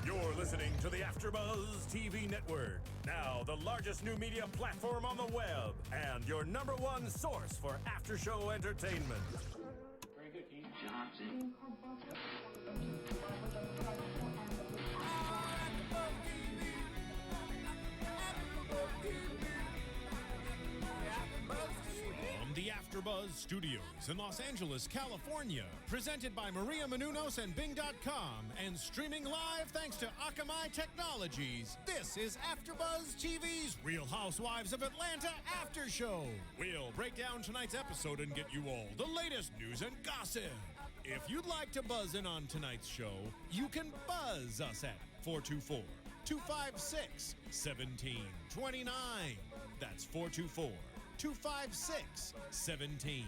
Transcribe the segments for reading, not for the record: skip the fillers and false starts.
You're listening to the AfterBuzz TV network. Now, the largest new media platform on the web and your number one source for after-show entertainment. Very good, Keith Johnson. From the AfterBuzz Studios in Los Angeles, California, presented by Maria Menounos and Bing.com, and streaming live thanks to Akamai Technologies. This is AfterBuzz TV's Real Housewives of Atlanta After Show. We'll break down tonight's episode and get you all the latest news and gossip. If you'd like to buzz in on tonight's show, you can buzz us at 424-256-1729. That's 424-256-1729.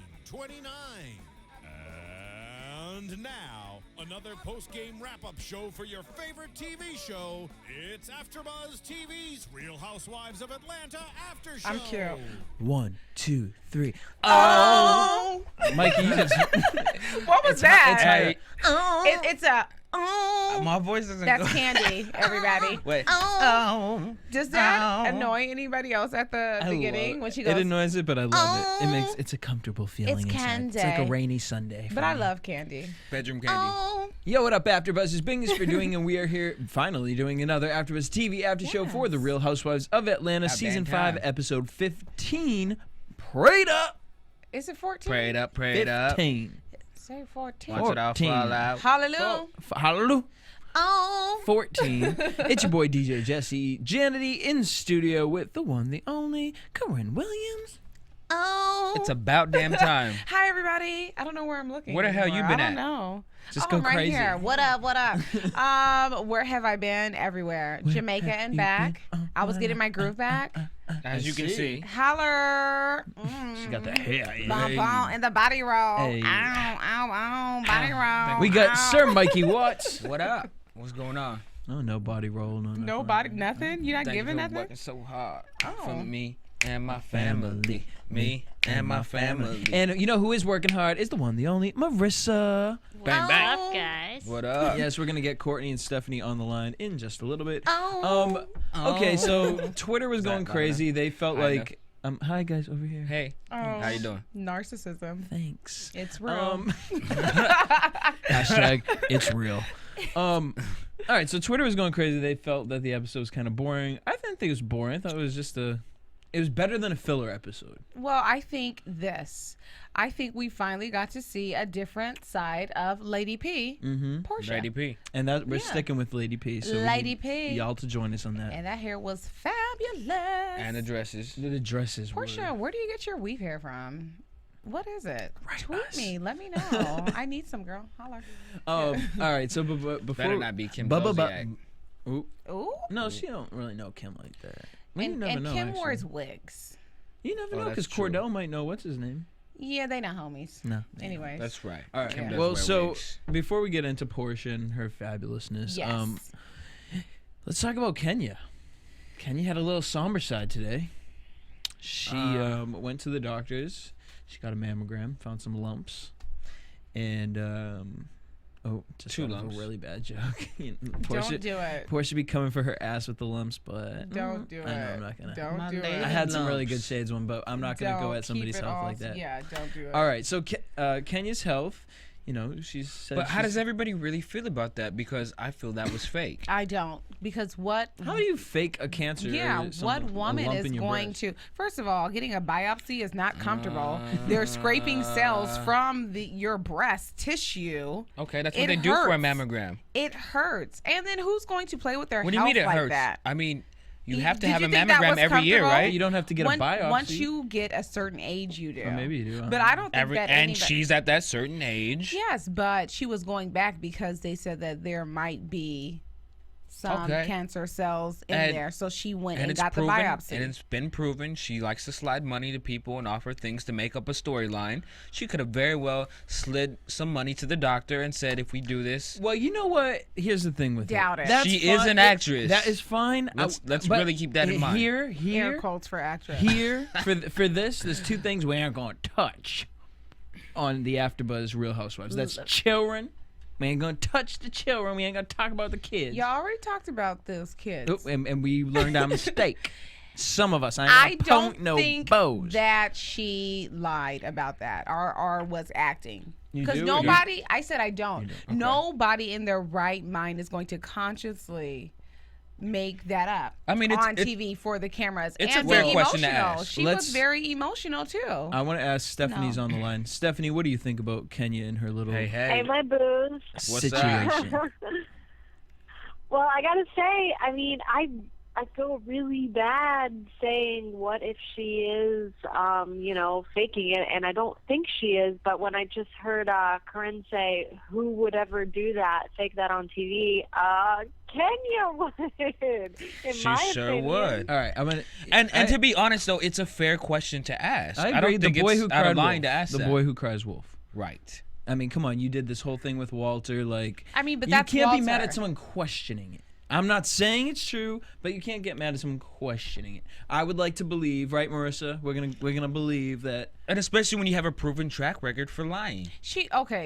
And now, another post-game wrap-up show for your favorite TV show. It's AfterBuzz TV's Real Housewives of Atlanta After Show. I'm cute. 1, 2, 3. Oh! Mykee, you just... What was that? It's It's a my voice isn't That's good. Kandi, everybody. Wait. Does that annoy anybody else at the beginning when she goes? It annoys it, but I love it. It's a comfortable feeling It's inside. It's Kandi. like a rainy Sunday. But I love Kandi. Bedroom Kandi. Yo, what up, AfterBuzz? It's Bingus for doing, and we are here finally doing another AfterBuzz TV after show for the Real Housewives of Atlanta, Season 5, Episode 15. Prayed up. Is it 14? Prayed up, prayed up. 15. Say 14. Watch it all 14. fall out. Hallelujah. Hallelujah. Oh. 14. It's your boy DJ Jesse Janedy in studio with the one, the only Corrinne Williams. Oh. It's about damn time. Hi, everybody. I don't know where I'm looking. Where the hell you anymore. been I at? don't know. Just Oh, go I'm right crazy. here. What up? What up? Where have I been? Everywhere. Jamaica and back. I was getting my groove back. As you can see. Holler. She got the hair. Bum, bum, and the body roll. Hey. Ow, ow, ow. Body roll. We got Ow. Sir Mykee Wattz. What up? What's going on? Oh, no body roll. No body, nothing? You're not Thank giving you for nothing? working so hard Oh. for me and my family. Me and my family. And you know who is working hard is the one, the only Marissa. Bang, bang. Up, guys? What up? Yes, we're going to get Courtney and Stephanie on the line in just a little bit. Oh. Okay, so Twitter was Is that going loud crazy. They felt High like, hi guys, over here. Hey, Oh. how you doing? Narcissism. Thanks. It's real. Hashtag it's real. All right, so Twitter was going crazy. They felt that the episode was kind of boring. I didn't think it was boring. I thought it was just it was better than a filler episode. Well, I think we finally got to see a different side of Lady P, Porsha. Lady P. And that we're Yeah. sticking with Lady P. So we Lady need P. y'all to join us on that. And that hair was fabulous. And the dresses. The dresses were... Porsha, where do you get your weave hair from? What is it? Right, Tweet us. me. Let me know. I need some, girl. Holler. All right, so before... Better not be Kim Bubba Zolciak. Ooh. Ooh. No, she don't really know Kim like that. Well, you And, never and know, Kim actually. wears wigs. You never Oh, know, because that's true. Kordell might know what's his name. Yeah, they not homies. No. Anyways. That's right. All right. Kim does Well, wear so wigs. before we get into Porsha and her fabulousness, Yes. let's talk about Kenya. Kenya had a little somber side today. She went to the doctors. She got a mammogram, found some lumps, and just Two thought of lumps. a really bad joke. Don't do it. Porsha be coming for her ass with the lumps, but Don't do it. I know I'm not gonna. Don't do I it. had some really lumps. good shades one, but I'm not gonna go Don't at somebody's keep it health all- like that. Yeah, don't do it. All right, so Kenya's health, you know, she's said. But how she's- does everybody really feel about that? Because I feel that was fake. I don't, because what? How do you fake a cancer? Yeah, or what a woman lump is in your going breast? to? First of all, getting a biopsy is not comfortable. They're scraping cells from your breast tissue. Okay, that's what It they do for a hurts. mammogram. It hurts, and then who's going to play with their What do you health mean it like hurts? that? I mean, you Y- have to did have you a think that mammogram was every year, comfortable? right? You don't have to get a biopsy. Once you get a certain age, you do. Or maybe you do. But I don't think that and anybody. she's at that certain age. Yes, but she was going back because they said that there might be some Okay. cancer cells in And- there. So she went and it's got proven, the biopsy. and it's been proven she likes to slide money to people and offer things to make up a storyline. She could have very well slid some money to the doctor and said, if we do this, Well, you know what? Here's the thing with Doubt it. That's She is fine. an actress. That is fine. Let's but really keep that in mind. Air Here, quotes for actress. here for this. There's two things we aren't going to touch on the AfterBuzz Real Housewives. That's children We ain't gonna touch the children. We ain't gonna talk about the kids. Y'all already talked about those kids. Oh, and we learned our mistake. Some of us. I don't think bows. that she lied about that or was acting. You Because do? nobody, I said I don't. Okay. Nobody in their right mind is going to consciously make that up on TV for the cameras. It's and a fair be question to emotional. ask. She was very emotional too. I want to ask Stephanie's on the line. Stephanie, what do you think about Kenya and her little Hey, my booze. situation? Well, I gotta say, I mean, I feel really bad saying what if she is, faking it, and I don't think she is. But when I just heard Corrinne say, "Who would ever do that? Fake that on TV?" Kenya would. She sure would. All right, I'm gonna. And to be honest, though, it's a fair question to ask. I agree. don't think the boy it's who out cried of line wolf. to ask the that. boy who cries wolf. Right. I mean, come on, you did this whole thing with Walter. Like, I mean, but you that's can't be mad Walter. at someone questioning it. I'm not saying it's true, but you can't get mad at someone questioning it. I would like to believe, right, Marissa? We're gonna believe that. And especially when you have a proven track record for lying.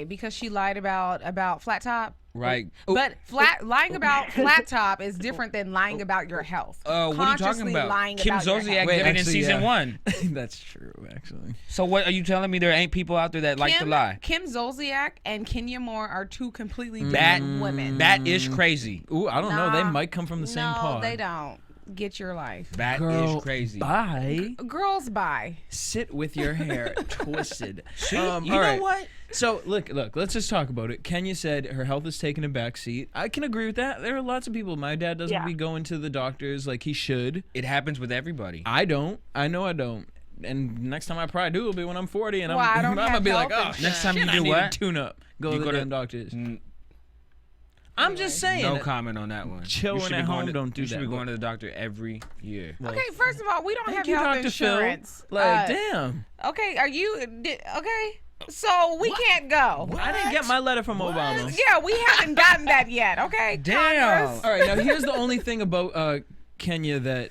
Because she lied about flat top. Right. But lying about flat top is different than lying about your health. What are you talking Consciously about? lying Kim about your Zolciak health. did it in season 1. That's true, actually. So what are you telling me? There ain't people out there that like to lie? Kim Zolciak and Kenya Moore are two completely That- different women. That is crazy. Ooh, I don't know. They Nah. might come from the same pod. No, they don't. Get your life. That Girl, is crazy. Bye. Girls, bye. Sit with your hair twisted. See, you you all know right. what? So look. Let's just talk about it. Kenya said her health is taking a back seat. I can agree with that. There are lots of people. My dad doesn't be going to the doctors like he should. It happens with everybody. I don't. I know I don't. And next time I probably do will be when I'm 40, and Well, I don't I'm gonna have be like, health oh, insurance. Next time you shit, do I need what? to tune up. Go You to go the to- damn doctors. Mm, I'm just saying. no comment on that one. Chilling You should be at going home, to- don't do You should that. be going to the doctor every year. Well, Okay, first of all, we don't thank have you, health Dr. insurance. Phil. Like, damn. Okay, are you okay? So we can't go. I didn't get my letter from Obama. Yeah, we haven't gotten that yet. Okay, Damn. Congress. All right, now here's the only thing about Kenya that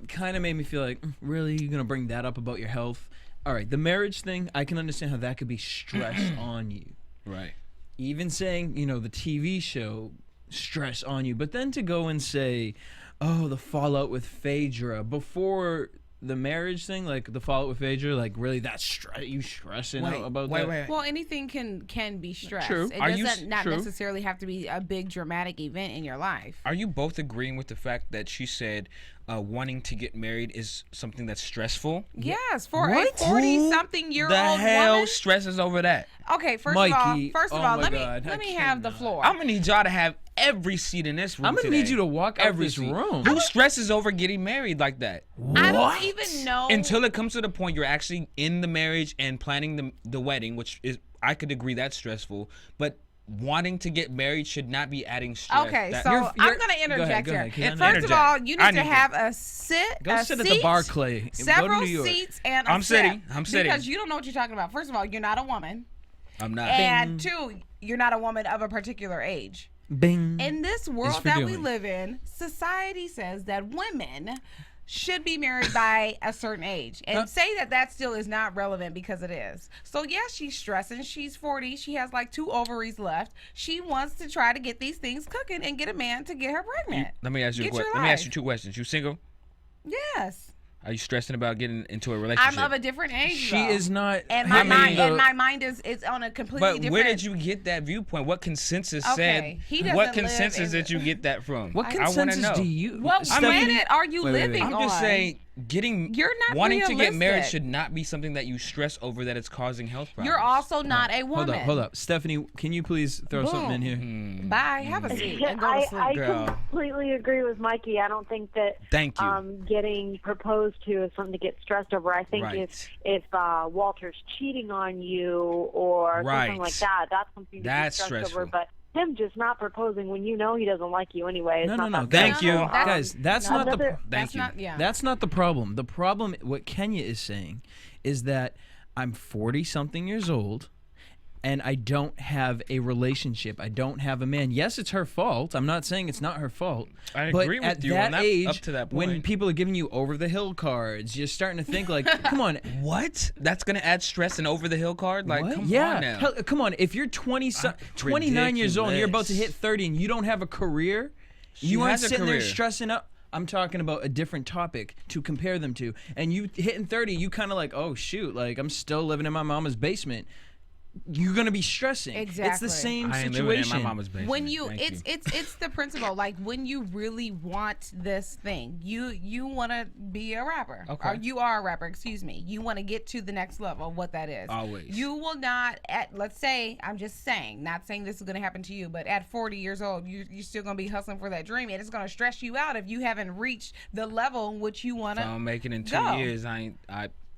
kind of made me feel like, really, you're gonna bring that up about your health? All right, the marriage thing, I can understand how that could be stress on you. Right. Even saying, the TV show, stress on you, but then to go and say, oh, the fallout with Phaedra before the marriage thing, like the fallout with Phaedra, like really that's you stressing out about that? Wait. Well, anything can be stress. True. It Are you doesn't not true. necessarily have to be a big dramatic event in your life. Are you both agreeing with the fact that she said wanting to get married is something that's stressful? Yes, for What? a 40-something-year-old The hell woman. stresses over that? Okay, first Mikey, of oh all, my let God, I me have the cannot. floor. I'm gonna need y'all to have every seat in this room. I'm gonna today. need you to walk out every this seat. room. Who stresses over getting married like that? I don't even know. Until it comes to the point you're actually in the marriage and planning the wedding, which is I could agree that's stressful, but wanting to get married should not be adding stress. Okay, That- so You're- I'm going to go interject ahead, here. 'cause First I of know. all, you I need to need have a sit, Go a sit at seat, the Barclay. Go to several New York. seats, and a I'm sitting. sip, I'm sitting. because you don't know what you're talking about. First of all, you're not a woman, I'm not. and two, you're not a woman of a particular age. Bing. In this for world that we doing. live in, society says that women should be married by a certain age, and say that still is not relevant because it is. So yes, she's stressing. She's 40. She has like 2 ovaries left. She wants to try to get these things cooking and get a man to get her pregnant. Let me ask you. Get your Let me ask life. you 2 questions. You single? Yes. Are you stressing about getting into a I'm relationship? of a different age. She though. is not. And I my mean, mind is on a completely But different. where did you get that viewpoint? What consensus Okay, he said? doesn't What live consensus in did you get that from? What I wanna consensus know. do you? What Stephanie- planet are you Wait, wait, wait. living I'm on? just saying, You're not wanting to get married realistic. should not be something that you stress over that it's causing health problems. You're also not a woman. Hold up. Stephanie, can you please throw something in here? Bye. Have a seat and go to sleep. I Girl. completely agree with Mykee. I don't think that Thank you. getting proposed to is something to get stressed over. I think Right. if Walter's cheating on you or Right. something like that, that's something to That's be stressed over. stressful. But him just not proposing when you know he doesn't like you anyway. No. That Thank stressful. you. Guys, that's not the. Another- Thank That's you. not, yeah. That's not the problem. The problem, what Kenya is saying, is that I'm 40 something years old. and I don't have a relationship. I don't have a man. Yes, it's her fault. I'm not saying it's not her fault. I but agree with at you that on that, age, up to that when point. people are giving you over-the-hill cards, you're starting to think like, come on. What? That's gonna add stress and over the hill card? Like, What? come yeah. on now. Hell, come on. If you're 29 years old and you're about to hit Ridiculous. 30 and you don't have a career, She you aren't has a sitting there career. stressing up. I'm talking about a different topic to compare them to. And you hitting 30, you kind of like, oh, shoot, like I'm still living in my mama's basement. You're going to be stressing. It's Exactly. the same I ain't situation. living in my mama's basement. When you Thank you. it's the principle, like when you really want this thing, you want to be a rapper, Okay. or you are a rapper, excuse me, you want to get to the next level, what that is. Always. You will not, let's say, I'm just saying, not saying this is going to happen to you, but at 40 years old, you're still going to be hustling for that dream, and it's going to stress you out if you haven't reached the level in which you want If I to don't make it in 2 go. years, I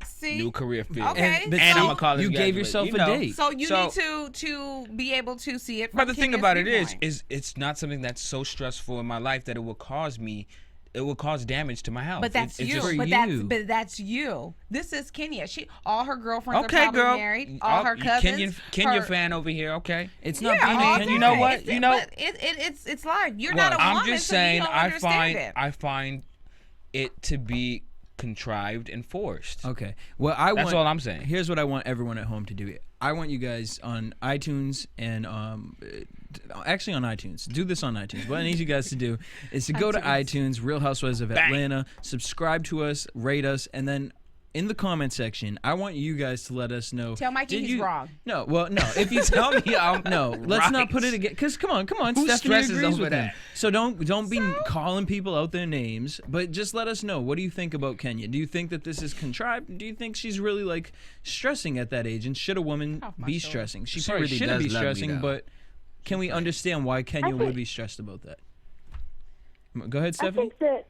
see. new career field. Okay. but And so, I'm a college you gave graduate, yourself you a know. date. So you So- need to be able to see it from But the thing Kenya's about it viewpoint. is it's not something that's so stressful in my life that it will cause damage to my health. But that's It's you. just- for But you. that's you. This is Kenya. All her girlfriends Okay, are probably girl. married. All her cousins. Kenya her, fan over here. Okay. It's not Yeah, being all a that. Kenya You know fan. what? It's, You know- but it's life. You're Well, not a woman, I'm just so saying you don't I understand it. find it to be contrived and forced. Okay. Well, That's all I'm saying. Here's what I want everyone at home to do. I want you guys on iTunes and actually on iTunes. Do this on iTunes. What I need you guys to do is to go to iTunes, Real Housewives of Atlanta, subscribe to us, rate us, and then in the comment section, I want you guys to let us know. Tell Mykee did he's you- wrong. No, well, no. If you tell me, no. Let's not put it again. Because come on, Who Stephanie stresses agrees over with him. that? So don't be calling people out their names, but just let us know. What do you think about Kenya? Do you think that this is contrived? Do you think she's really like stressing at that age? And should a woman Off my be shoulder. stressing? She She probably really shouldn't does be love me, stressing, though. but can we understand why Kenya would be stressed about that? Go ahead, I Stephanie. think that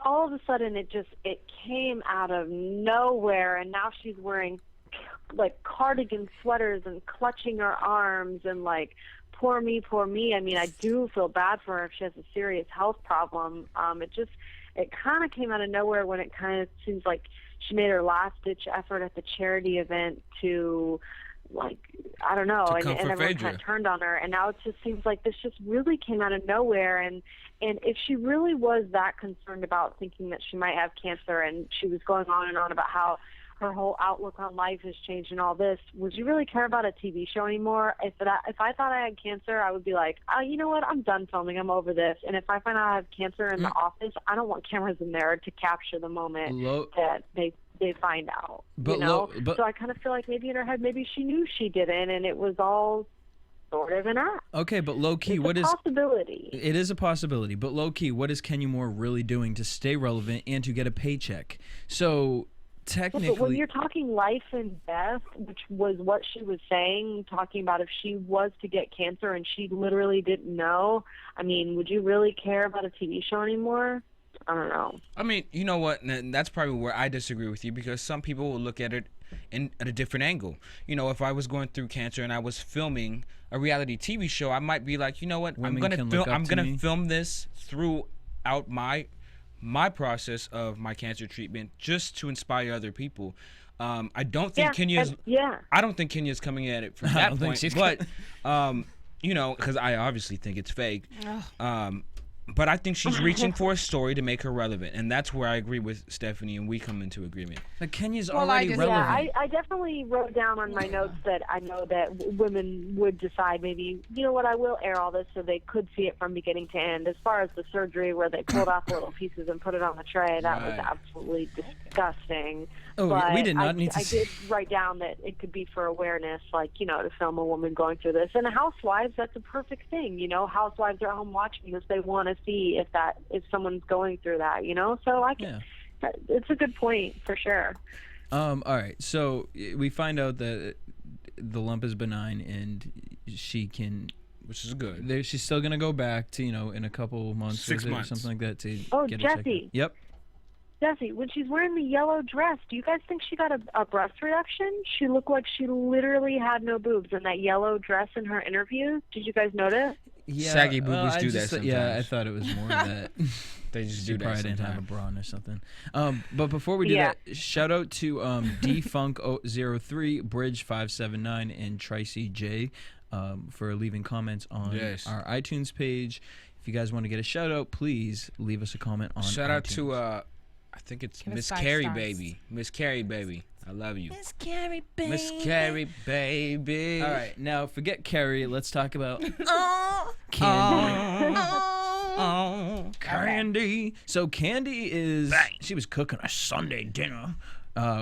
all of a sudden it came out of nowhere, and now she's wearing like cardigan sweaters and clutching her arms and like poor me, poor me. I mean, I do feel bad for her if she has a serious health problem. It kind of came out of nowhere when it kind of seems like she made her last ditch effort at the charity event to, like, I don't know, and comfort everyone Phaedra. kind of turned on her, and now it just seems like this just really came out of nowhere. And if she really was that concerned about thinking that she might have cancer, and she was going on and on about how her whole outlook on life has changed and all this, would you really care about a TV show anymore? If I thought I had cancer, I would be like, oh, you know what, I'm done filming, I'm over this. And if I find out I have cancer in the office, I don't want cameras in there to capture the moment that they find out. But you know? but- So I kind of feel like maybe in her head, maybe she knew she didn't, and it was all sort of an act. Okay, but low key, It's what a is? possibility. It is a possibility, but low key, what is Kenya Moore really doing to stay relevant and to get a paycheck? So technically, But when you're talking life and death, which was what she was saying, talking about if she was to get cancer and she literally didn't know, I mean, would you really care about a TV show anymore? I don't know. I mean, you know what? And that's probably where I disagree with you, because some people will look at it at a different angle. You know, if I was going through cancer and I was filming a reality TV show, I might be like, you know what? Women I'm can gonna look up to me. film this throughout my process of my cancer treatment, just to inspire other people. I don't think Kenya's. Yeah. I don't think Kenya's coming at it from I that don't think point, she's but you know, because I obviously think it's fake. But I think she's reaching for a story to make her relevant, and that's where I agree with Stephanie, and we come into agreement. but Kenya's Well, already I just- relevant. Yeah, I definitely wrote down on my notes that I know that women would decide maybe, you know what, I will air all this so they could see it from beginning to end. As far as the surgery where they pulled off little pieces and put it on the tray, that was Right. absolutely disgusting. Oh, but we did not need to I see- did write down that it could be for awareness, like, you know, to film a woman going through this. And Housewives, that's a perfect thing, you know. Housewives are at home watching this. They want to see if someone's going through that, you know. So it's a good point for sure. All right, so we find out that the lump is benign and she can. Which is good. She's still gonna go back to, you know, in a couple months, 6 or months. something like that, to Oh, get a checkup. Jesse. Yep. Jesse, when she's wearing the yellow dress, do you guys think she got a breast reduction? She looked like she literally had no boobs in that yellow dress in her interviews. Did you guys notice? Yeah, Saggy boobies do that sometimes. Yeah, I thought it was more of that. They just She do that probably didn't have a sometimes. bra on or something. But before we do Yeah. that, shout out to DFunk03, Bridge579, and Tracy J for leaving comments on Yes. our iTunes page. If you guys want to get a shout out, please leave us a comment on Shout out iTunes. to I think it's Give us Miss 5 Carrie stars. baby. Miss Carrie baby. I love you. Miss Carrie, baby. Miss Carrie baby. All right, now forget Carrie. Let's talk about Kandi. Kandi. So Kandi she was cooking a Sunday dinner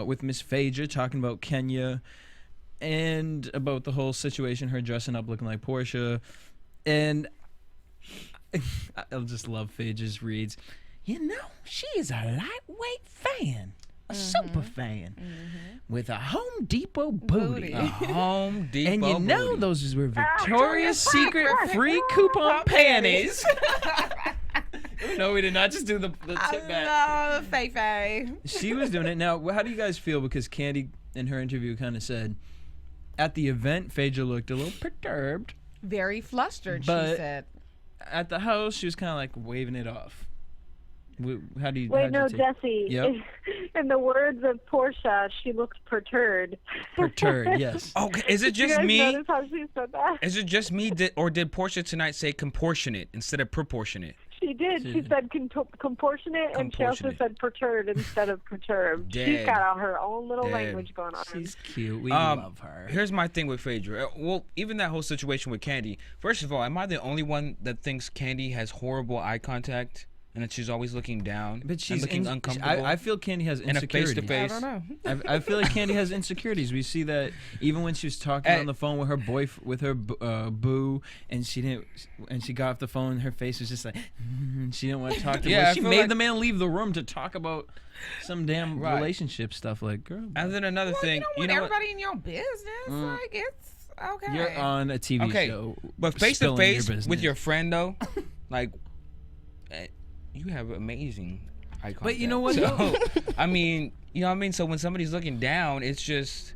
with Miss Phaedra, talking about Kenya and about the whole situation, her dressing up looking like Porsha. And I'll just love Phaedra's reads. You know, she is a lightweight fan, a super fan, with a Home Depot booty. Booty. Home Depot. And you know booty. those were Victoria's Secret free coupon panties. No, we did not just do the tip back. I love Faye Faye. She was doing it. Now, how do you guys feel? Because Kandi, in her interview, kind of said, at the event, Phaedra looked a little perturbed. Very flustered, But- she said. At the house, she was kind of like waving it off. How do you? Wait, how'd you no, take- Jesse. Yep. In the words of Porsha, she looked perturbed. Perturbed, yes. Okay, is it Did you just guys me? notice how she said that? Is it just me, or did Porsha tonight say comportionate instead of proportionate? She did. She said comportionate, and she also Comportionate. said perturbed instead of perturbed. She's Dead. got her own little Dead. language going on. She's cute. We Um, love her. Here's my thing with Phaedra. Well, even that whole situation with Kandi. First of all, am I the only one that thinks Kandi has horrible eye contact and that she's always looking down But she's and looking uncomfortable? I feel Kandi has in a insecurities. I face-to-face. don't know. I feel like Kandi has insecurities. We see that even when she was talking on the phone with her boo, and she got off the phone. Her face was just like she didn't want to talk to him. Yeah, I She feel made like- the man leave the room to talk about some damn Right. relationship stuff. Like, girl, And then another Well, thing, you you don't know want what? everybody in your business. Like, it's okay. you're on a TV Okay, show, But face to spilling face your with business. your friend though, like you have amazing eye contact. But you know what, So, though? I mean, you know what I mean. So when somebody's looking down, it's just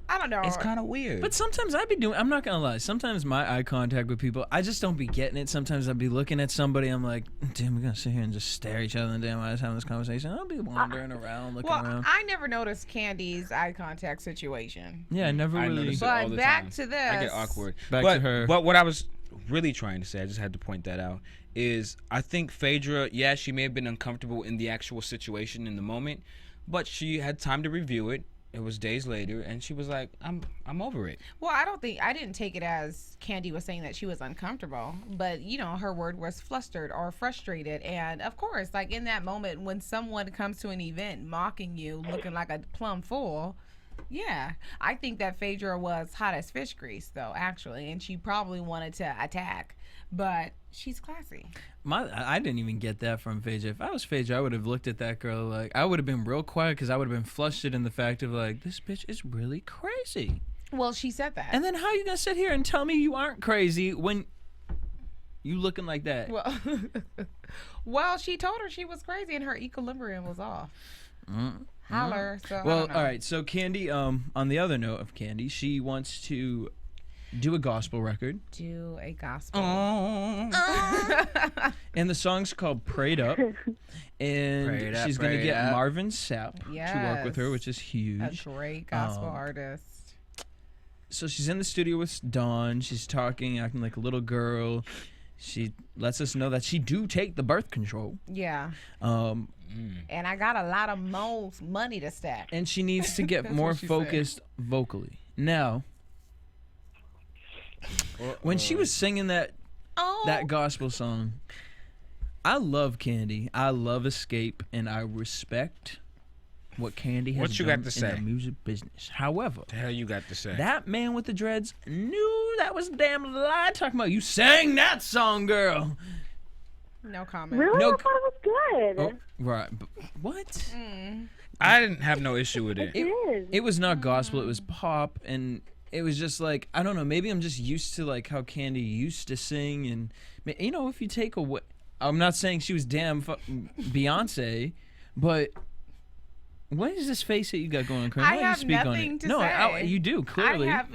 I don't know. it's kind of weird. But sometimes I'm not gonna lie, sometimes my eye contact with people, I just don't be getting it. Sometimes I'll be looking at somebody, I'm like, damn, we're gonna sit here and just stare at each other and damn I was having this conversation. I'll be wandering around, looking well, around. I never noticed Candy's eye contact situation. Yeah, I never I really. notice it all But the back time. to this. I get awkward. Back but, to her. But what I was really trying to say, I just had to point that out, is I think Phaedra, yeah, she may have been uncomfortable in the actual situation in the moment, but she had time to review it. It was days later, and she was like, I'm over it. Well, I didn't take it as Kandi was saying that she was uncomfortable, but you know, her word was flustered or frustrated. And of course, like in that moment when someone comes to an event mocking you, looking like a plum fool, yeah, I think that Phaedra was hot as fish grease though, actually, and she probably wanted to attack, but she's classy. I didn't even get that from Phaedra. If I was Phaedra, I would have looked at that girl like, I would have been real quiet because I would have been flustered in the fact of like, this bitch is really crazy. Well, she said that. And then how you gonna sit here and tell me you aren't crazy when you looking like that? well, well, she told her she was crazy and her equilibrium was off. Holler. So I Well, don't know. all right. So Kandi, on the other note of Kandi, she wants to do a gospel record, Do a gospel. and the song's called "Prayed Up," and Prayed Up, she's gonna Prayed get Up. Marvin Sapp to work with her, Yes. which is A huge. great gospel artist. So she's in the studio with Dawn. She's talking, acting like a little girl. She lets us know that she do take the birth control. Yeah. Um, And I got a lot of money to stack. and she needs to get That's more what she said. focused vocally. Now, when she was singing that gospel song, I love Kandi. I love Escape, and I respect what Kandi has What you done got to in say? the music business. However, The hell you got to say? that man with the dreads knew that was a damn lie. Talking about you sang that song, girl. No comment. Really? No I thought it was good. Oh, right. What? I didn't have no issue with it. It is. It was not gospel. It was pop, and it was just like, I don't know. Maybe I'm just used to like how Kandi used to sing, and you know, if you take away, I'm not saying she was damn Beyonce, But what is this face that you got going on, Corrinne? I Why don't you have speak on nothing it? to No, say. you do clearly. I have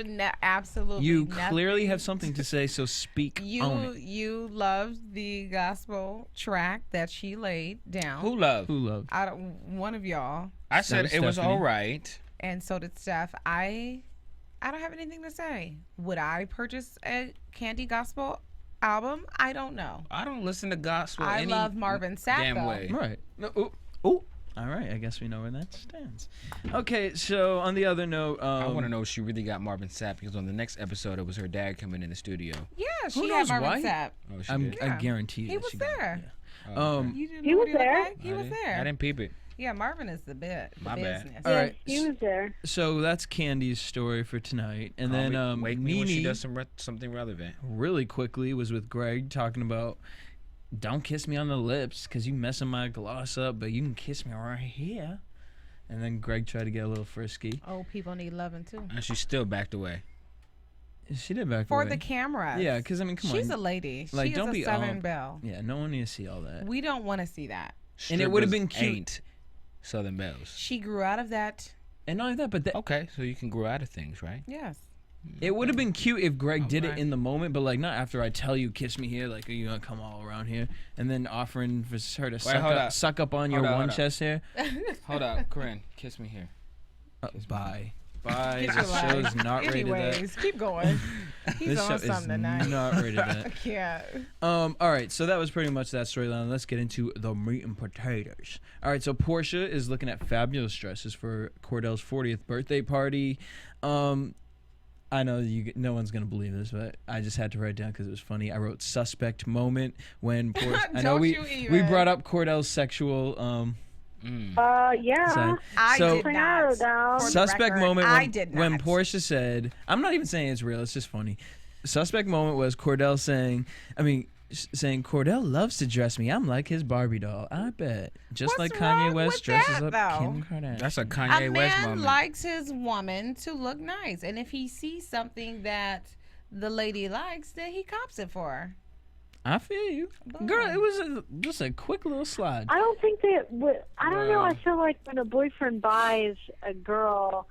absolutely You nothing. clearly have something to say, so speak on it. You loved the gospel track that she laid down. Who loved? Who loved? I don't. One of y'all, I said was it was Stephanie. all right. and so did Steph. I don't have anything to say. Would I purchase a Kandi gospel album? I don't know. I don't listen to gospel. I any love Marvin Sapp, damn though. way. Right. No, oh. All right. I guess we know where that stands. Okay. So on the other note, I want to know if she really got Marvin Sapp, because on the next episode it was her dad coming in the studio. Yeah, Who she knows had why? Marvin Sapp. Oh, she I did? guarantee He that was she got it, there. yeah. Oh, okay. You didn't He know was what there. looked like? He was I there. didn't peep it. Yeah, Marvin is the My bad. business. All right. He was there. So that's Candy's story for tonight, and then wake me when she Nene does something relevant. really quickly was with Greg talking about, don't kiss me on the lips because you messing my gloss up, but you can kiss me right here. And then Greg tried to get a little frisky. Oh, people need loving too. And she still backed away. She did back For away. the camera. Yeah, because I mean, come She's on. a lady. Like, She don't is be a Southern Belle. Yeah, no one needs to see all that. We don't want to see that. And it would've been Strippers cute. Ain't Southern Bells. She grew out of that. And not only that, but Okay, so you can grow out of things, right? Yes. it would have been cute if Greg did it Alright. in the moment, but like not after I tell you, kiss me here, like are you gonna come all around here, and then offering for her to hold up. suck up on Hold your up, one hold up. chest hair. Hold up, Corrinne, kiss me here. Bye. Bye. Get your This show's life. not rated that. Anyways, keep going. He's This on show is something tonight. not rated that. Yeah. All right, so that was pretty much that storyline. Let's get into the meat and potatoes. All right, so Porsha is looking at fabulous dresses for Kordell's 40th birthday party. I know no one's gonna believe this, but I just had to write it down because it was funny. I wrote suspect moment when Porsha. I know Don't we you we even. brought up Kordell's sexual Yeah. side. I So- did I not. wrote down. For the Suspect record, moment I when, did when not. Porsha said, I'm not even saying it's real, it's just funny. Suspect moment was Kordell saying, Kordell loves to dress me. I'm like his Barbie doll. I bet. Just What's like Kanye wrong West with dresses that, up though? Kim Kardashian. That's a A Kanye West man moment. likes his woman to look nice, and if he sees something that the lady likes, then he cops it for her. I feel you. Girl, it was just a quick little slide. I don't think that would. I don't know. I feel like when a boyfriend buys a girl,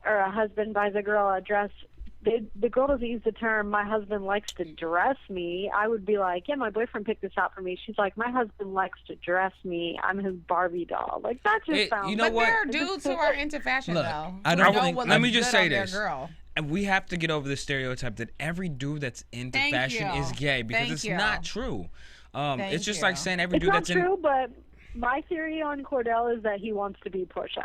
or a husband buys a girl a dress, the girl doesn't use the term "my husband likes to dress me." I would be like, "Yeah, my boyfriend picked this out for me." She's like, "My husband likes to dress me. I'm his Barbie doll." Like that just sounds. you know But what? there are dudes who are into fashion, Look, though. I who don't know think- what let looks me just good say on their this. Girl. And we have to get over the stereotype that every dude that's into Thank fashion you. is gay, because Thank it's you. not true. Thank It's just you. like saying every It's dude not that's true, but my theory on Kordell is that he wants to be Porsha.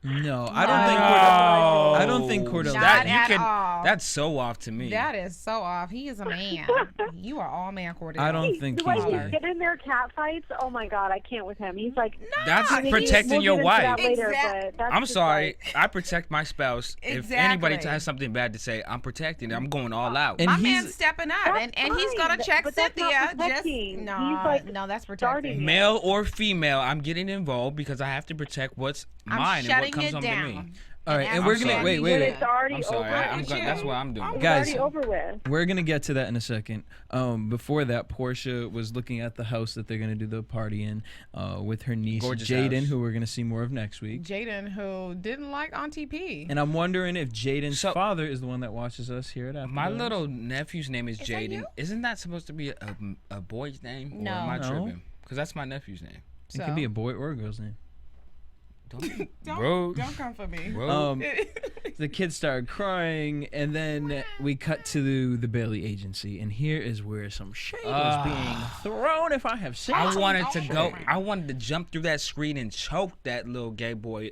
No, I No. don't think Kordell. I don't think Kordell. Not that at all. That's so off to me. That is so off. He is a man. You are all man, Kordell. I don't think the way he's he gay. get in their cat fights, oh my god, I can't with him. He's like, That's I mean, protecting we'll your get into wife. that later, Exact- but that's I'm just sorry. like- I protect my spouse. If Exactly. anybody has something bad to say, I'm protecting it. I'm going all out. And My he's man's stepping up, That's and he's fine, gonna check but that's not Cynthia. Just protecting. no, He's, like, no, that's starting protecting. it. Male or female, I'm getting involved because I have to protect what's I'm mine and what shutting comes it home down. to me. All right, and I'm we're sorry. gonna wait. But it's already I'm sorry. over. That's what I'm doing. Guys, It's already over with. We're gonna get to that in a second. Before that, Porsha was looking at the house that they're gonna do the party in, with her niece Gorgeous Jaden, house. who we're gonna see more of next week. Jaden, who didn't like Auntie P. And I'm wondering if Jaden's So- father is the one that watches us here at AfterBuzz. My little nephew's name is Is that Jaden. you? Isn't that supposed to be a boy's name? Or No. am I No. tripping? Because that's my nephew's name. It could be a boy or a girl's name. Bro. Don't come for me. Bro. The kids started crying, and then we cut to the Bailey agency, and here is where some shade was being thrown. If I have said, I wanted to Oh, go. my. I wanted to jump through that screen and choke that little gay boy,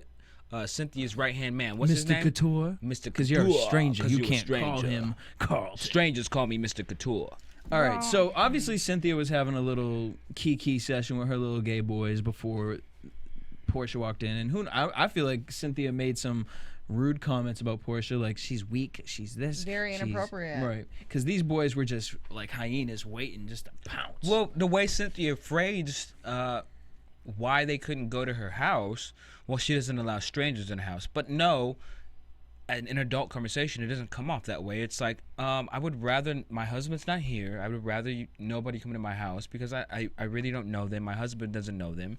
Cynthia's right hand man. What's his Mr. name? Couture, Mr. because you're a Couture, stranger, 'cause you you're a can't call stranger. him Carl. Strangers call me Mr. Couture. All right, so obviously Cynthia was having a little kiki session with her little gay boys before Porsha walked in, and I feel like Cynthia made some rude comments about Porsha, like she's weak, she's this, Very she's- inappropriate. right? Because these boys were just like hyenas waiting just to pounce. Well, the way Cynthia phrased why they couldn't go to her house, well, she doesn't allow strangers in the house. But no, an adult conversation, it doesn't come off that way. It's like, I would rather my husband's not here. I would rather nobody come to my house because I really don't know them. My husband doesn't know them.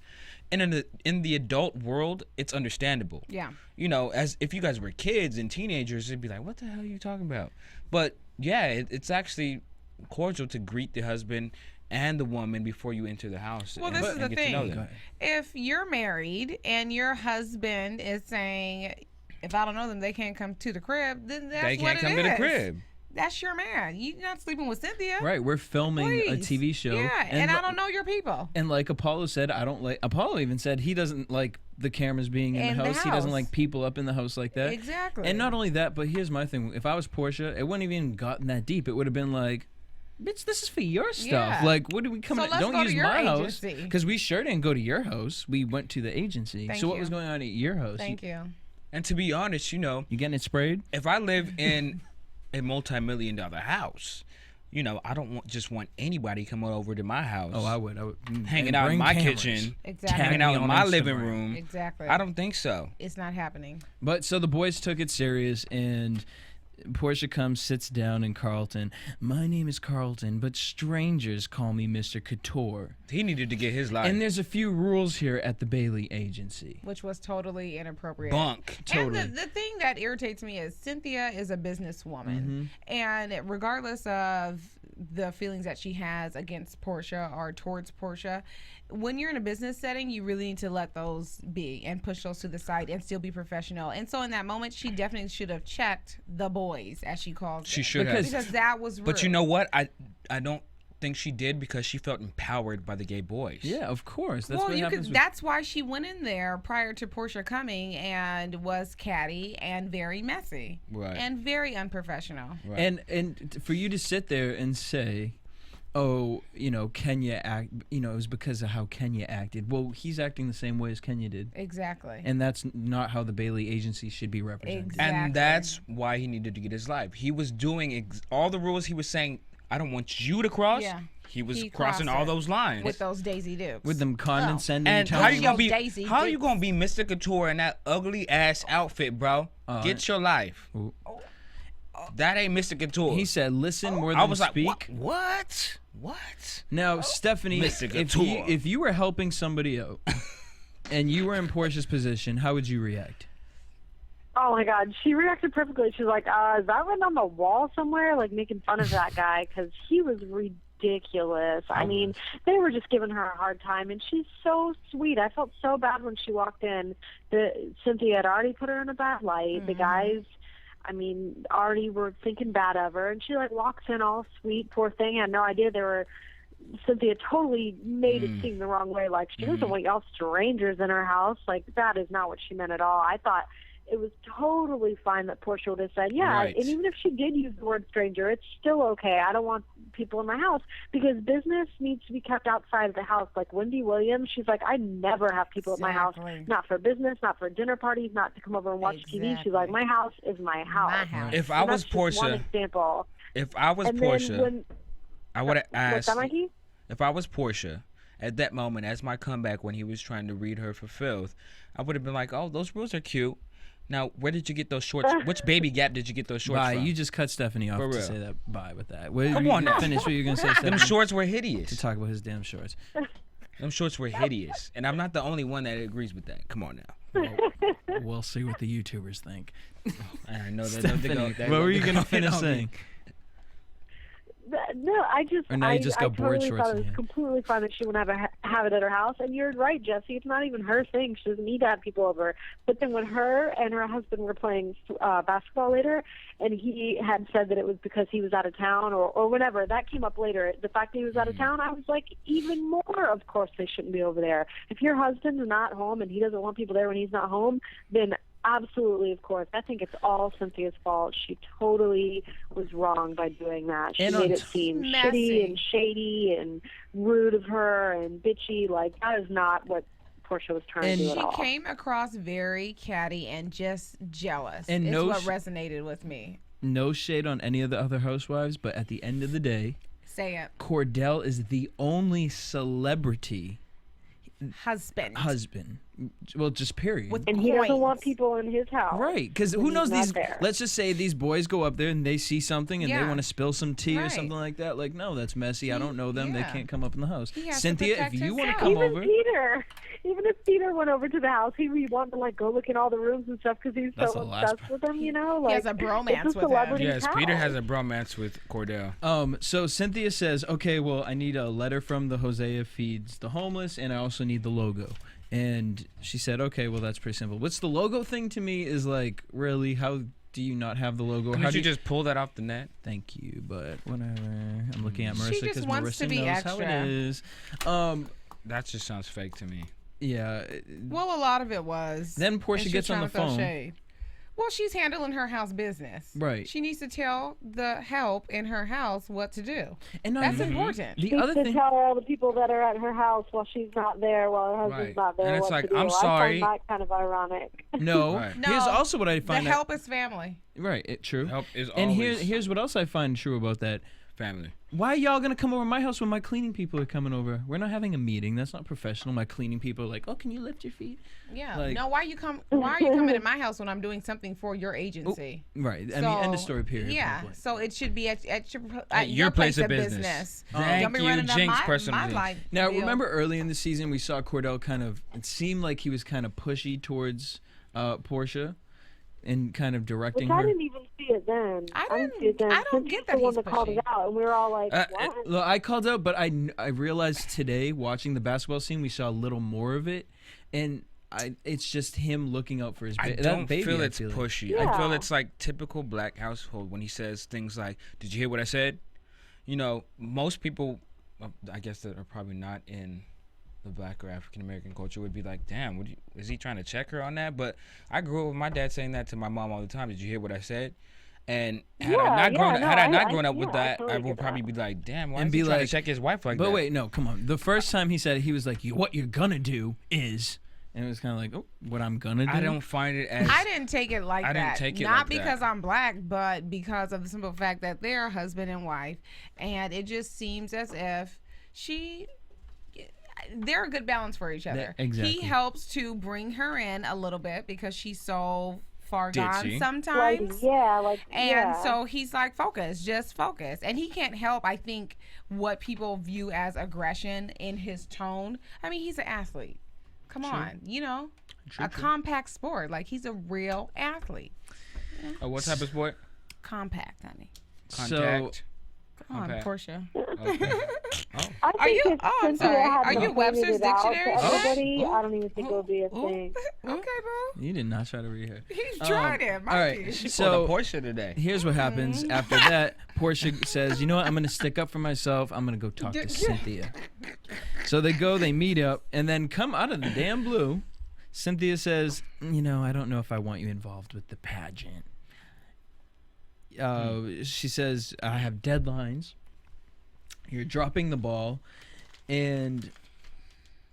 And in the adult world, it's understandable. Yeah. You know, as if you guys were kids and teenagers, it'd be like, what the hell are you talking about? But yeah, it's actually cordial to greet the husband and the woman before you enter the house. Well, this is the get to know thing. them. If you're married and your husband is saying, if I don't know them, they can't come to the crib, then that's what it is. They can't come to the crib. That's your man. You're not sleeping with Cynthia. Right, we're filming a Please. TV show. Yeah, and I don't know your people. And like Apollo said, Apollo even said he doesn't like the cameras being in the house. He doesn't like people up in the house like that. Exactly. And not only that, but here's my thing. If I was Porsha, it wouldn't have even gotten that deep. It would have been like, bitch, this is for your stuff. Yeah. Like, what do we come? So let's don't go use to your my agency. house because we sure didn't go to your house. We went to the agency. Thank so what you. was going on at your house? Thank you. And to be honest, you know, You getting it sprayed? if I live in a multi-million-dollar house, you know, I don't just want anybody coming over to my house. Oh, I would. Hanging and out in bring my cameras. kitchen, Exactly. hanging Tag out me in on my Instagram. living room. Exactly. I don't think so. It's not happening. But so the boys took it serious, and Porsha comes, sits down in Carlton. My name is Carlton, but strangers call me Mr. Couture. He needed to get his life. And there's a few rules here at the Bailey Agency. Which was totally inappropriate. Bunk. Totally. And the thing that irritates me is Cynthia is a businesswoman. And regardless of the feelings that she has against Porsha or towards Porsha, when you're in a business setting, you really need to let those be and push those to the side and still be professional. And so in that moment, she definitely should have checked the boys, as she calls She them. should have. Because that was rude. But you know what? I don't think she did because she felt empowered by the gay boys. Yeah, of course. That's well, what happens. that's why she went in there prior to Porsha coming and was catty and very messy. Right. And very unprofessional. Right. And for you to sit there and say, oh, you know, Kenya it was because of how Kenya acted. Well, he's acting the same way as Kenya did. Exactly. And that's not how the Bailey Agency should be represented. Exactly. And that's why he needed to get his life. He was doing all the rules he was saying, I don't want you to cross. Yeah. He was He crossing crossed all it those lines. with those Daisy Dukes. With them condescending and tones. how you gonna be Daisy how you Dukes. gonna be Mr. Couture in that ugly ass outfit, bro? Get your life. Ooh. That ain't Mr. Couture. He said, listen more than I was speak. like, what? What? Now, Stephanie, Mr. if Couture. you were helping somebody out and you were in Portia's position, how would you react? Oh my God, she reacted perfectly. She was like, "Is that written on the wall somewhere?" Like making fun of that guy because he was ridiculous. I mean, they were just giving her a hard time, and she's so sweet. I felt so bad when she walked in. Cynthia had already put her in a bad light. The guys, I mean, already were thinking bad of her, and she like walks in all sweet. Poor thing, had no idea they were. Cynthia totally made it seem the wrong way. Like she doesn't want y'all strangers in her house. Like that is not what she meant at all. I thought it was totally fine that Porsha would have said, yeah, Right. and even if she did use the word stranger, it's still okay. I don't want people in my house because business needs to be kept outside of the house. Like Wendy Williams, she's like, I never have people at my house, Exactly. not for business, not for dinner parties, not to come over and watch TV. She's like, my house is my house. My house. If I And was that's just one Porsha, example. if I was And Porsha, then when, I would have what's asked. that, Mykee? If I was Porsha, at that moment, as my comeback when he was trying to read her for filth, I would have been like, "Oh, those rules are cute. Now, where did you get those shorts? Which baby gap did you get those shorts Bye. from?" You just cut Stephanie off For to real. say that. Bye with that. Come on now. Finish what you're going to say, Them Stephanie. shorts were To hideous. talk about his damn shorts. Them shorts were hideous, and I'm not the only one that agrees with that. Come on now. We'll see what the YouTubers think. I know that. Stephanie, what were you going to finish saying? No, I just, Or now you just got bored totally shorts thought in it was hand. completely fine that she wouldn't have it at her house. And you're right, Jesse. It's not even her thing. She doesn't need to have people over. But then when her and her husband were playing basketball later, and he had said that it was because he was out of town or whatever, that came up later. The fact that he was out of town, I was like, even more, of course they shouldn't be over there. If your husband's not home and he doesn't want people there when he's not home, then absolutely, of course. I think it's all Cynthia's fault. She totally was wrong by doing that. She And made on it seem Messy. shitty and shady and rude of her and bitchy. Like, that is not what Porsha was trying And to do at She all. came across very catty and just jealous. And it's no what sh- resonated with me. No shade on any of the other housewives, but at the end of the day, Say it. Kordell is the only celebrity Husband. Well, just period. With And he doesn't coins. want people in his house. Right, because when who he's knows not these? there. Let's just say these boys go up there and they see something and they Yeah. want to spill some tea or Right. something like that. Like, no, that's messy. I don't know them. They yeah. can't come up in the house. He has to Cynthia, if protect you want to himself. come Even over, Peter. Even if Peter went over to the house, he would want to like go look in all the rooms and stuff because he's That's so the last obsessed with them. You know, like He has a bromance it's with a him. celebrity Yes, house. Peter has a bromance with Kordell. So Cynthia says, okay, well, I need a letter from the Hosea Feeds the Homeless, and I also need the logo. And she said, okay, well, that's pretty simple. What's the logo thing to me is like, really, how do you not have the logo? How Couldn't do you just pull that off the net? Thank you, but whatever. I'm looking at Marissa She just because wants to Marissa be knows extra. how it is. That just sounds fake to me. Yeah. Well, a lot of it was. Then and Porsha she's gets on trying the to throw phone. shade. Well, she's handling her house business. Right. She needs to tell the help in her house what to do. And not That's even- important. The Needs other to thing. tell all the people that are at her house while she's not there, while her husband's Right. not there. And it's what like, to do. I'm I sorry. find that kind of ironic. No. Right. No, Here's also what I The find. help is family. Right. True. Help is And always here's what else I find true about that. family. Why are y'all gonna come over to my house when my cleaning people are coming over? We're not having a meeting. That's not professional. My cleaning people are like, oh, can you lift your feet? Yeah. Like- No, why are you coming to my house when I'm doing something for your agency? Right. I mean, end of story. Period. Yeah. Point blank. So it should be at At your place of business. Thank Don't be you, running up Jinx, my personal jinx. life. Now, deal. remember early in the season, we saw Kordell kind of. It seemed like he was kind of pushy towards Porsha, and kind of directing Which I her. didn't even see it then. I didn't see it then. I don't Cynthia's get the that one he's that called pushy. it out, and we were all like, what? Well, I called out, but I realized today watching the basketball scene, we saw a little more of it, and it's just him looking out for his I that don't baby. feel I it's feel like. pushy. I feel Yeah. it's like typical black household when he says things like, "Did you hear what I said?" You know, most people, I guess, that are probably not in the black or African American culture would be like, "Damn, is he trying to check her on that?" But I grew up with my dad saying that to my mom all the time. Did you hear what I said? And had I not grown up with that, I would probably be like, "Damn, why And is be he trying like- to check his wife like But that?" wait, no, come on. The first time he said it, he was like, "What you're gonna do is," and it was kind of like, "Oh, what I'm gonna do." I don't find it as I didn't take it like I that. didn't take it Not like because that. I'm black, but because of the simple fact that they're husband and wife, and it just seems as if they're a good balance for each other. exactly. He helps to bring her in a little bit because she's so far gone Ditzy. sometimes. And And so he's like, just focus. And he can't help, I think, what people view as aggression in his tone. I mean, he's an athlete. Come on, a compact sport. Like, he's a real athlete. what type of sport? Compact, honey. Contact. Come on, Compact. Portia. Okay. I Are think you- if oh, I'm Cynthia sorry. hadn't Are you pointed Webster's it out to dictionary? everybody, Oh. I don't even think it would be a thing. Okay, boo. You did not try to read her. He's trying it. All right, so Porsche today. here's what happens after that. Portia says, "You know what? I'm gonna stick up for myself. I'm gonna go talk to Cynthia." So they go, they meet up, and then come out of the damn blue, Cynthia says, "I don't know if I want you involved with the pageant." She says, "I have deadlines. You're dropping the ball," and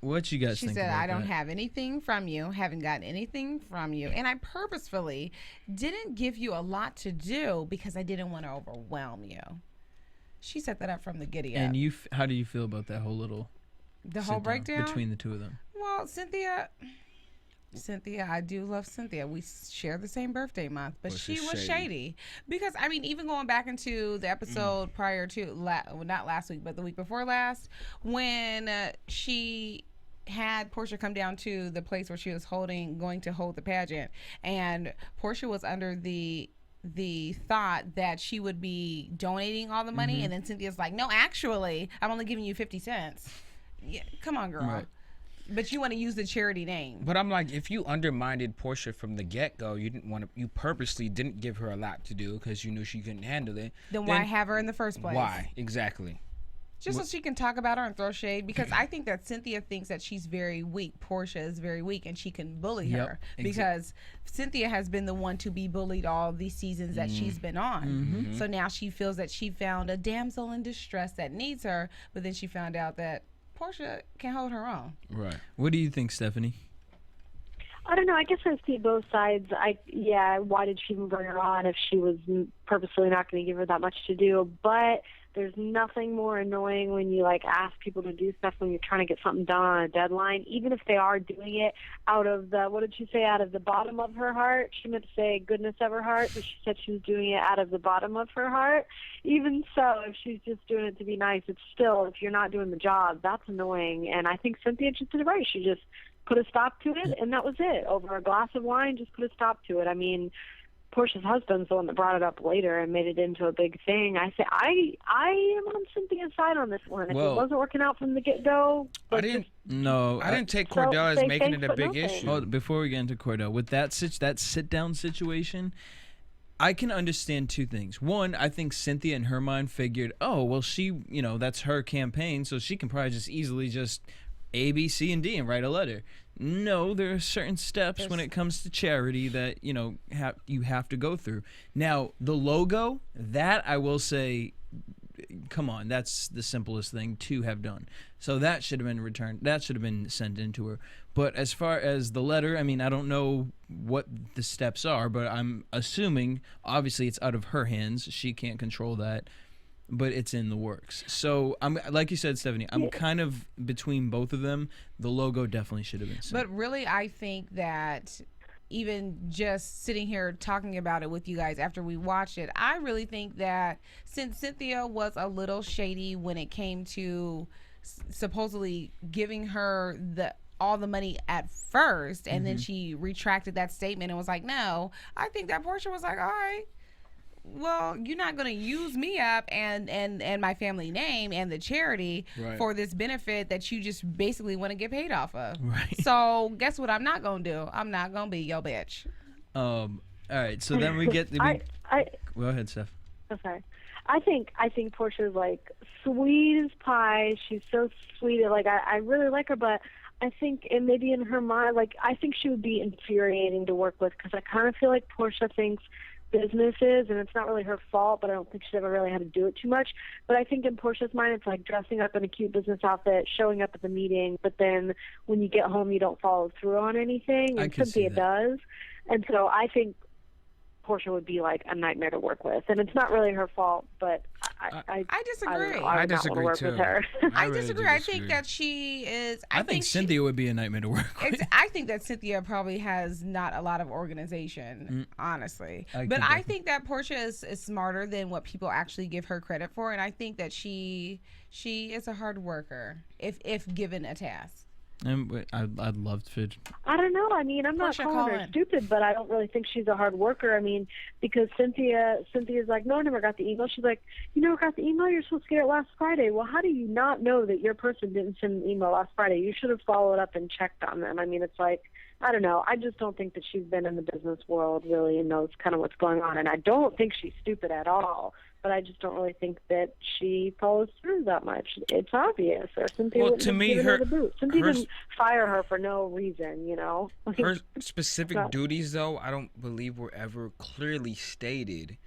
what you guys She think said, about I don't that? have anything from you, haven't gotten anything from you. And I purposefully didn't give you a lot to do because I didn't want to overwhelm you. She set that up from the giddy up. And you, how do you feel about that whole little The whole sit-down breakdown? between the two of them? Well, Cynthia, I do love Cynthia. We share the same birthday month, but Well, she she's was shady. shady. Because, I mean, even going back into the episode prior to, not last week, but the week before last, when she had Porsha come down to the place where she was going to hold the pageant, and Porsha was under the thought that she would be donating all the money, and then Cynthia's like, no, actually, I'm only giving you 50 cents. Yeah, come on, girl. Right. But you want to use the charity name. But I'm like, if you undermined Porsha from the get-go, you purposely didn't give her a lot to do because you knew she couldn't handle it. Then why have her in the first place? Why exactly? Just so she can talk about her and throw shade. Because I think that Cynthia thinks that she's very weak. Porsha is very weak, and she can bully Yep, her because Cynthia has been the one to be bullied all these seasons that she's been on. So now she feels that she found a damsel in distress that needs her, but then she found out that Porsha can hold her own. Right. What do you think, Stephanie? I don't know. I guess I see both sides. Why did she even bring her on if she was purposely not going to give her that much to do? But there's nothing more annoying when you ask people to do stuff when you're trying to get something done on a deadline, even if they are doing it out of the, what did she say, out of the bottom of her heart? She meant to say goodness of her heart, but she said she was doing it out of the bottom of her heart. Even so, if she's just doing it to be nice, it's still, if you're not doing the job, that's annoying. And I think Cynthia just did it right. She just put a stop to it, and that was it. Over a glass of wine, just put a stop to it. I mean, Porsha's husband's the one that brought it up later and made it into a big thing. I say I am on Cynthia's side on this one. If it wasn't working out from the get-go, I didn't take Kordell as making it a big issue. Oh, before we get into Kordell, with that sit-down situation, I can understand two things. One, I think Cynthia in her mind figured, oh, well, she, that's her campaign, so she can probably just easily just A, B, C, and D and write a letter. No, there are certain steps when it comes to charity that, you have to go through. Now, the logo, that I will say, come on, that's the simplest thing to have done. So that should have been returned. That should have been sent in to her. But as far as the letter, I mean, I don't know what the steps are, but I'm assuming, obviously, it's out of her hands. She can't control that. But it's in the works. So, I'm like you said, Stephanie, I'm kind of between both of them. The logo definitely should have been sent. But really, I think that even just sitting here talking about it with you guys after we watched it, I really think that since Cynthia was a little shady when it came to supposedly giving her all the money at first, and then she retracted that statement and was like, no, I think that Porsha was like, all right, well, you're not going to use me up and my family name and the charity for this benefit that you just basically want to get paid off of. Right. So guess what I'm not going to do? I'm not going to be your bitch. All right. So then we get... Go ahead, Steph. I'm sorry. I think Portia's sweet as pie. She's so sweet. I really like her, but I think, and maybe in her mind, I think she would be infuriating to work with, because I kind of feel like Porsha thinks businesses, and it's not really her fault, but I don't think she's ever really had to do it too much. But I think in Porsha's mind, it's like dressing up in a cute business outfit, showing up at the meeting, but then when you get home, you don't follow through on anything, and Cynthia does. And so I think Porsha would be a nightmare to work with, and it's not really her fault, but I disagree. I disagree work too. With her. I really disagree. I think that she is. I think Cynthia would be a nightmare to work with. I think that Cynthia probably has not a lot of organization, honestly. But I think that Porsha is smarter than what people actually give her credit for, and I think that she is a hard worker if given a task. I'd love to. I don't know. I mean, I'm not calling her stupid, but I don't really think she's a hard worker. I mean, because Cynthia's like, no, I never got the email. She's like, you never got the email? You're supposed to get it last Friday. Well, how do you not know that your person didn't send an email last Friday? You should have followed up and checked on them. I mean, it's like, I don't know. I just don't think that she's been in the business world really and knows kind of what's going on. And I don't think she's stupid at all. But I just don't really think that she follows through that much. It's obvious. Or Cynthia to me, Cynthia didn't fire her for no reason, Her specific duties, though, I don't believe were ever clearly stated.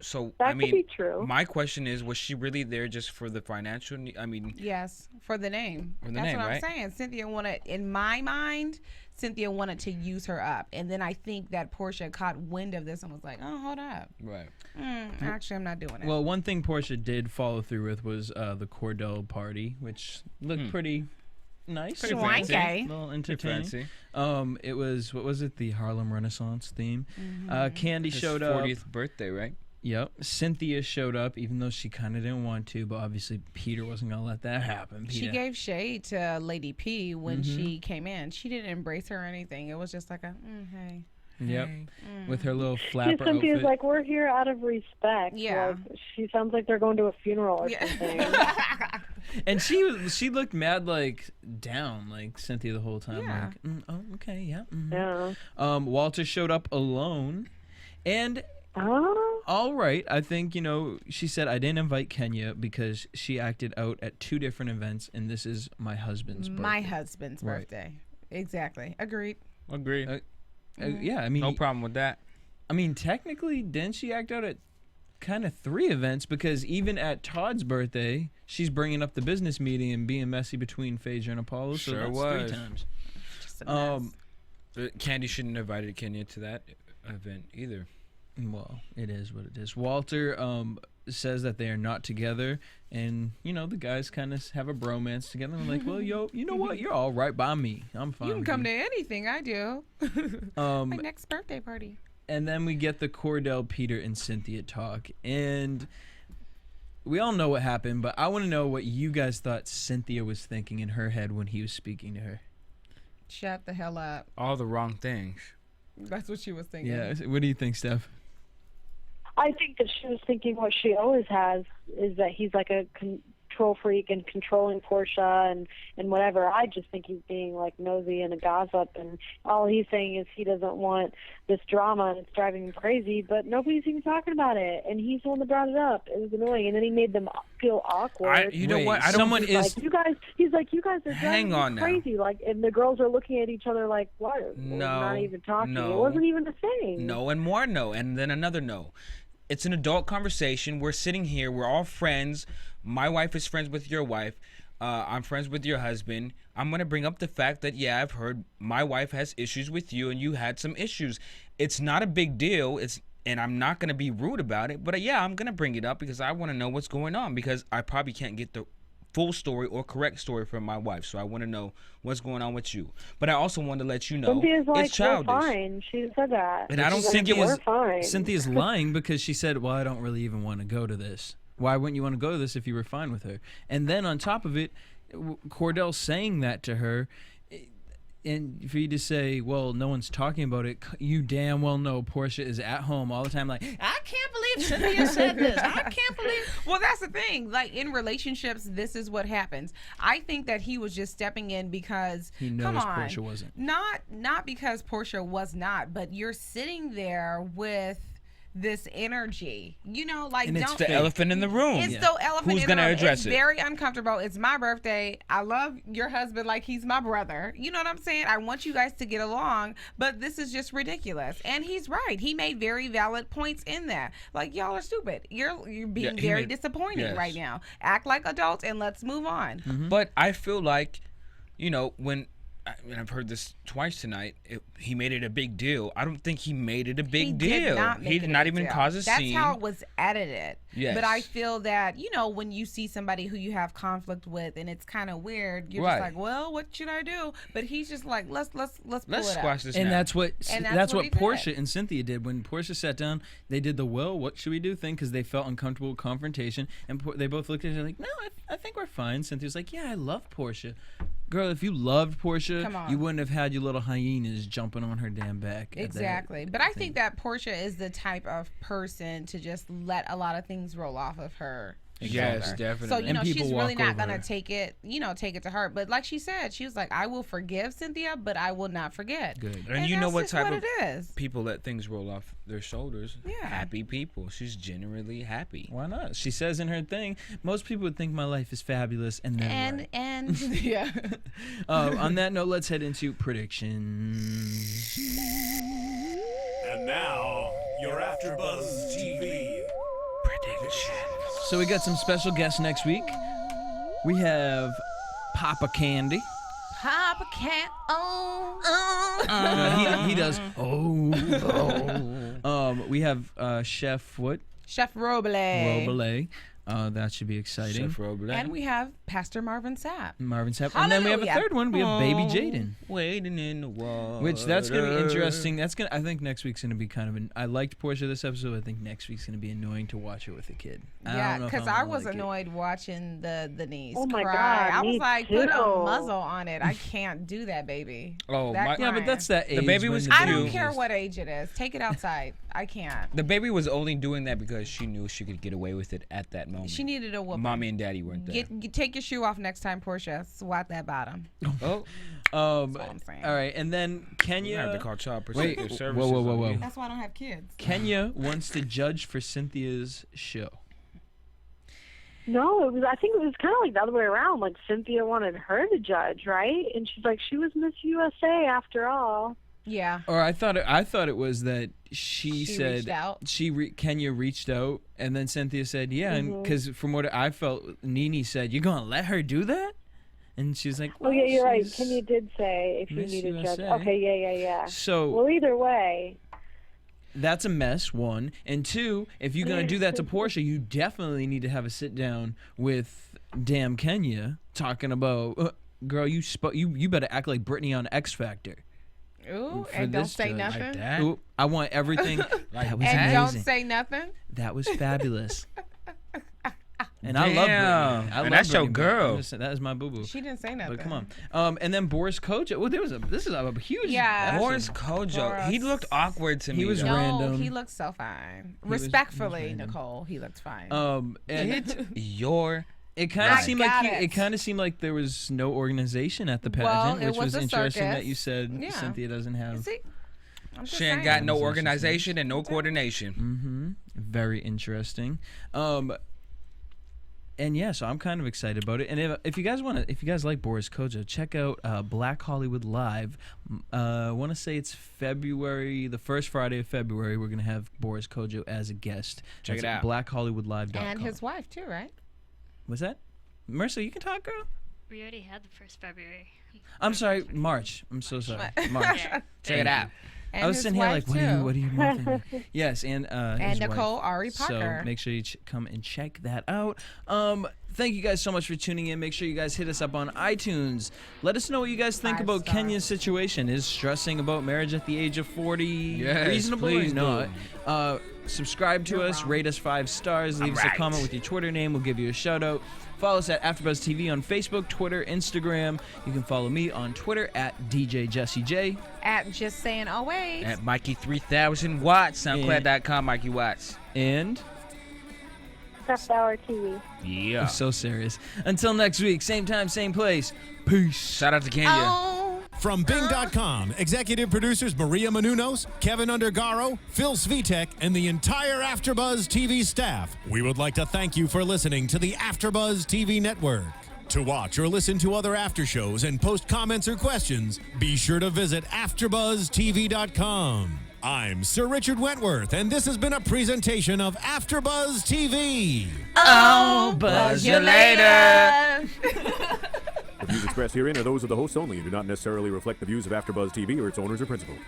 So that could be true. My question is, was she really there just for the financial? Yes, for the name. For the That's name, what I'm right? saying. Cynthia wanted, in my mind, Cynthia wanted to use her up, and then I think that Porsha caught wind of this and was like, "Oh, hold up, right? Actually, I'm not doing it." Well, one thing Porsha did follow through with was the Kordell party, which looked pretty nice, Pretty fancy, a little entertaining. Fancy. It was, what was it? The Harlem Renaissance theme. Kandi showed up. 40th birthday, right? Yep. Cynthia showed up, even though she kind of didn't want to, but obviously Peter wasn't going to let that happen. She gave shade to Lady P when she came in. She didn't embrace her or anything. It was just like a, hey. Yep. With her little flapper Cynthia's outfit. like, we're here out of respect. Yeah. She sounds like they're going to a funeral or something. And she looked mad, down, Cynthia the whole time. Yeah. Oh, okay, yeah. Yeah. Walter showed up alone. And... all right. I think, she said, I didn't invite Kenya because she acted out at 2 different events, and this is my husband's birthday. My husband's birthday. Exactly. Agreed. Yeah, I mean... No problem with that. I mean, technically, didn't she act out at kind of 3 events? Because even at Todd's birthday, she's bringing up the business meeting and being messy between Phaedra and Apollo. So Sure that's was. 3 times. Just a mess. Kandi shouldn't have invited Kenya to that event either. Well, it is what it is. Walter says that they are not together, and the guys kind of have a bromance together. I'm like, well, yo, you know what? You're all right by me. I'm fine. You can with come to anything I do. My next birthday party. And then we get the Kordell, Peter, and Cynthia talk, and we all know what happened, but I want to know what you guys thought Cynthia was thinking in her head when he was speaking to her. Shut the hell up. All the wrong things. That's what she was thinking. Yeah. What do you think, Steph? I think that she was thinking what she always has, is that he's like a control freak and controlling Porsha and whatever. I just think he's being like nosy and a gossip, and all he's saying is he doesn't want this drama and it's driving him crazy, but nobody's even talking about it, and he's the one that brought it up. It was annoying, and then he made them feel awkward. You know what? Someone is... Like, you guys are Hang driving on me now. crazy. Like, and the girls are looking at each other like, what? No, We're not even talking. no. It wasn't even a thing. No, and more no, and then another no. It's an adult conversation. We're sitting here. We're all friends. My wife is friends with your wife. I'm friends with your husband. I'm going to bring up the fact that, yeah, I've heard my wife has issues with you and you had some issues. It's not a big deal. And I'm not going to be rude about it. But, yeah, I'm going to bring it up because I want to know what's going on, because I probably can't get the full story or correct story from my wife. So I want to know what's going on with you. But I also want to let you know Cynthia's like, it's childish. we're fine. She said that. And I don't She's think like, it was... we're fine. Cynthia's lying because she said, well, I don't really even want to go to this. Why wouldn't you want to go to this if you were fine with her? And then on top of it, Kordell saying that to her, and for you to say, well, no one's talking about it, you damn well know Porsha is at home all the time like, I can't believe Cynthia said this. I can't believe. Well, that's the thing. Like, in relationships, this is what happens. I think that he was just stepping in because He knows come on, Porsha wasn't. Not because Porsha was not, but you're sitting there with this energy, like, And it's don't The elephant in the room. It's the elephant Who's in the gonna room. address It's it? very uncomfortable. It's my birthday. I love your husband like he's my brother. You know what I'm saying? I want you guys to get along, but this is just ridiculous. And he's right. He made very valid points in that. Like, y'all are stupid. You're being very disappointing yes. right now. Act like adults and let's move on. Mm-hmm. But I feel like, when I've heard this twice tonight, he made it a big deal. I don't think he made it a big deal. He did not even cause a scene. That's how it was edited. Yes. But I feel that, when you see somebody who you have conflict with and it's kind of weird, you're Right. just like, well, what should I do? But he's just like, let's pull it squash up. this And now. that's what what he did. Porsha and Cynthia did. When Porsha sat down, they did the, well, what should we do thing, because they felt uncomfortable with confrontation. And they both looked at each other like, no, I think we're fine. Cynthia's like, yeah, I love Porsha. Girl, if you loved Porsha, Come on. you wouldn't have had your little hyenas jumping on her damn back. Exactly. But I think that Porsha is the type of person to just let a lot of things roll off of her. Yes, shoulder. definitely. So, And people she's really walk not over going her. to take it to heart. But like she said, she was like, I will forgive Cynthia, but I will not forget. Good. And you know that's what just type what of it is. people let things roll off their shoulders? Yeah. Happy people. She's generally happy. Why not? She says in her thing, most people would think my life is fabulous, and then right. And yeah. On that note, let's head into predictions. And now, your AfterBuzz TV prediction. So we got some special guests next week. We have Papa Kandi. Papa can't He does. We have Chef what? Chef Roble. Roble. That should be exciting. Chef Roble. And we have Pastor Marvin Sapp. Marvin Sapp. And then we have a Hallelujah. third one. We have Baby Jaden. Waiting in the water. Which that's gonna be interesting. I think next week's gonna be kind of I liked Porsha this episode. I think next week's gonna be annoying to watch her with a kid. Yeah, because I was annoyed watching the niece Oh my cry. God, I was me like, put a too. muzzle on it. I can't do that, baby. Oh, That Yeah, but crying. that's that age. baby when was the I cute. don't baby care is- what age it is. Take it outside. I can't. The baby was only doing that because she knew she could get away with it at that moment. She needed a whooping. Mommy and Daddy weren't there. Take your shoe off next time, Porsha. Swat that bottom. Oh, all I'm saying. All right, and then you Kenya. have to call child Wait, protective whoa, services. whoa, whoa, on whoa. you. That's why I don't have kids. Kenya wants to judge for Cynthia's show. No, I think it was kind of like the other way around. Like, Cynthia wanted her to judge, right? And she's like, she was Miss USA after all. Yeah. Or I thought it was that she said reached out. Kenya reached out, and then Cynthia said, yeah, and because from what I felt, Nene said, you're gonna let her do that, And she's like, Oh, yeah, you're right. she's Kenya did say if you Miss need a judge. USA. Okay, yeah. So Well, either way. that's a mess, one. And two, if you're going to do that to Porsha, you definitely need to have a sit down with damn Kenya talking about, girl, you better act like Britney on X Factor. Ooh, For and don't this say judge. nothing. Like that? Ooh, I want everything. That was And amazing. don't say nothing. That was fabulous. And I love Damn. Britney. I And love that's your Britney, but girl. I'm just saying, that is my boo-boo. She didn't say nothing. But come on. And then Boris Kodjoe. Well, this is a huge. Yeah. that's Boris a- Kodjoe. He looked awkward to me. He was though. No, random. he looked so fine. He was Respectfully, random. Nicole, he looked fine. and It's your. it kind of Right. seemed Got like it. it kind of seemed like there was no organization at the Well, pageant, it which was was a interesting circus. that you said Yeah. Cynthia doesn't have. See? I'm just She ain't saying. got no organization and no coordination. Mm-hmm. Very interesting. And yeah, so I'm kind of excited about it. And if you guys like Boris Kodjoe, check out Black Hollywood Live. I want to say it's February, the first Friday of February. We're gonna have Boris Kodjoe as a guest. Check That's it at out. BlackHollywoodLive.com. And his wife, too, right? What's that? Mercer, you can talk, girl. We already had the first February. I'm sorry, March. I'm so sorry, March. Yeah. Check it out. And I was his sitting here wife, like, too. what are you moving? Yes, and his Nicole wife. Ari Parker. So make sure you come and check that out. Thank you guys so much for tuning in. Make sure you guys hit us up on iTunes. Let us know what you guys think 5 about stars. Kenya's situation. Is stressing about marriage at the age of 40 Yes, reasonable or please not? Subscribe to You're us, wrong. rate us 5 stars, leave us a right. comment with your Twitter name. We'll give you a shout out. Follow us at AfterBuzz TV on Facebook, Twitter, Instagram. You can follow me on Twitter at DJ Jesse J. At Just Saying Always. At Mykee 3000 Watts. SoundCloud.com. Mykee Wattz. And Steph Bauer TV. Yeah. I'm so serious. Until next week, same time, same place. Peace. Shout out to Kenya. Oh. From Bing.com, executive producers Maria Menounos, Kevin Undergaro, Phil Svitek, and the entire AfterBuzz TV staff, we would like to thank you for listening to the AfterBuzz TV network. To watch or listen to other after shows and post comments or questions, be sure to visit AfterBuzzTV.com. I'm Sir Richard Wentworth, and this has been a presentation of AfterBuzz TV. Oh, buzz you later. The views expressed herein are those of the hosts only and do not necessarily reflect the views of AfterBuzz TV or its owners or principals.